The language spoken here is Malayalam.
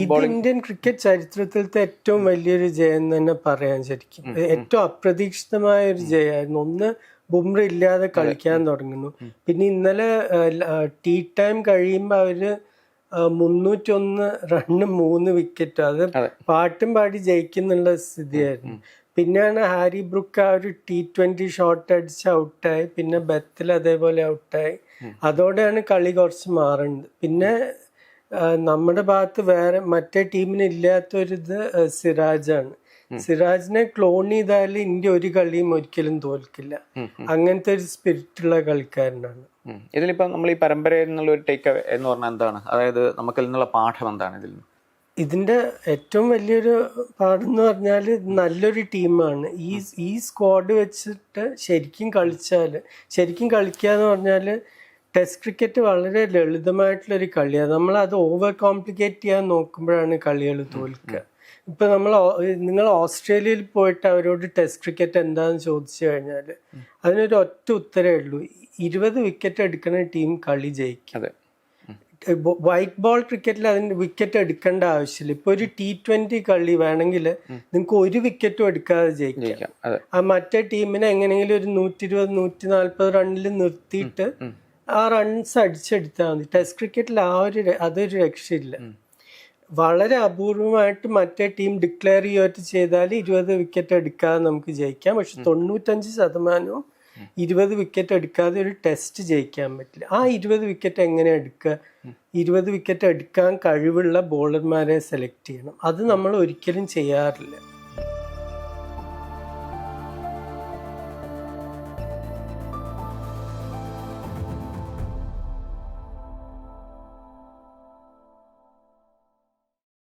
ഇത് ഇന്ത്യൻ ക്രിക്കറ്റ് ചരിത്രത്തിലത്തെ ഏറ്റവും വലിയൊരു ജയം തന്നെ പറയാൻ ശരിക്കും. ഏറ്റവും അപ്രതീക്ഷിതമായ ഒരു ജയമായിരുന്നു. ഒന്ന്, ബുംറ ഇല്ലാതെ കളിക്കാൻ തുടങ്ങുന്നു. പിന്നെ ഇന്നലെ ടീ ടൈം കഴിയുമ്പോൾ അവര് 301 റണ്ണ് 3 വിക്കറ്റ്, അത് പാട്ടും പാടി ജയിക്കുന്നുള്ള സ്ഥിതിയായിരുന്നു. പിന്നെയാണ് ഹാരി ബ്രൂക്ക് ആ ഒരു T20 ഷോട്ട് അടിച്ച് ഔട്ടായി. പിന്നെ ബത്തിൽ അതേപോലെ ഔട്ടായി. അതോടെയാണ് കളി കുറച്ച് മാറുന്നത്. പിന്നെ നമ്മുടെ ഭാഗത്ത് വേറെ മറ്റേ ടീമിന് ഇല്ലാത്തൊരിത് സിറാജാണ്. സിറാജിനെ ക്ലോൺ ചെയ്താൽ ഇന്ത്യ ഒരു കളിയും ഒരിക്കലും തോൽക്കില്ല. അങ്ങനത്തെ ഒരു സ്പിരിറ്റുള്ള കളിക്കാരനാണ്. ഇതിലിപ്പം നമ്മൾ ഈ പരമ്പരയിൽ നിന്നുള്ള ഒരു ടേക്ക് അവേ എന്ന് പറഞ്ഞാൽ എന്താണ്? അതായത് നമുക്കിൽ നിന്നുള്ള പാഠം എന്താണ് ഇതിൽ നിന്ന്? ഇതിന്റെ ഏറ്റവും വലിയൊരു പാഠം എന്ന് പറഞ്ഞാൽ നല്ലൊരു ടീമാണ്. ഈ സ്ക്വാഡ് വെച്ചിട്ട് ശരിക്കും കളിക്കുക എന്ന് പറഞ്ഞാൽ ടെസ്റ്റ് ക്രിക്കറ്റ് വളരെ ലളിതമായിട്ടുള്ളൊരു കളിയാണ്. നമ്മളത് ഓവർ കോംപ്ലിക്കേറ്റ് ചെയ്യാൻ നോക്കുമ്പോഴാണ് കളികൾ തോൽക്കുക. ഇപ്പം നിങ്ങൾ ഓസ്ട്രേലിയയിൽ പോയിട്ട് അവരോട് ടെസ്റ്റ് ക്രിക്കറ്റ് എന്താണെന്ന് ചോദിച്ചു കഴിഞ്ഞാൽ അതിനൊരു ഒറ്റ ഉത്തരവേ ഉള്ളൂ: 20 വിക്കറ്റ് എടുക്കുന്ന ടീം കളി ജയിക്കും. വൈറ്റ് ബോൾ ക്രിക്കറ്റിൽ അതിന് വിക്കറ്റ് എടുക്കേണ്ട ആവശ്യമില്ല. ഇപ്പൊ ഒരു T20 കളി വേണമെങ്കിൽ നിങ്ങൾക്ക് ഒരു വിക്കറ്റും എടുക്കാതെ ജയിക്കാം. ആ മറ്റേ ടീമിനെ എങ്ങനെയെങ്കിലും ഒരു 120-140 റണ്ണിൽ നിർത്തിയിട്ട് ആ റൺസ് അടിച്ചെടുത്താൽ മതി. ടെസ്റ്റ് ക്രിക്കറ്റിൽ അതൊരു രക്ഷയില്ല. വളരെ അപൂർവമായിട്ട് മറ്റേ ടീം ഡിക്ലെയർ ചെയ്താൽ 20 വിക്കറ്റ് എടുക്കാതെ നമുക്ക് ജയിക്കാം. പക്ഷെ 95% 20 വിക്കറ്റ് എടുക്കാതെ ഒരു ടെസ്റ്റ് ജയിക്കാൻ പറ്റില്ല. ആ 20 വിക്കറ്റ് എങ്ങനെ എടുക്കുക? 20 വിക്കറ്റ് എടുക്കാൻ കഴിവുള്ള ബോളർമാരെ സെലക്ട് ചെയ്യണം. അത് നമ്മൾ ഒരിക്കലും ചെയ്യാറില്ല.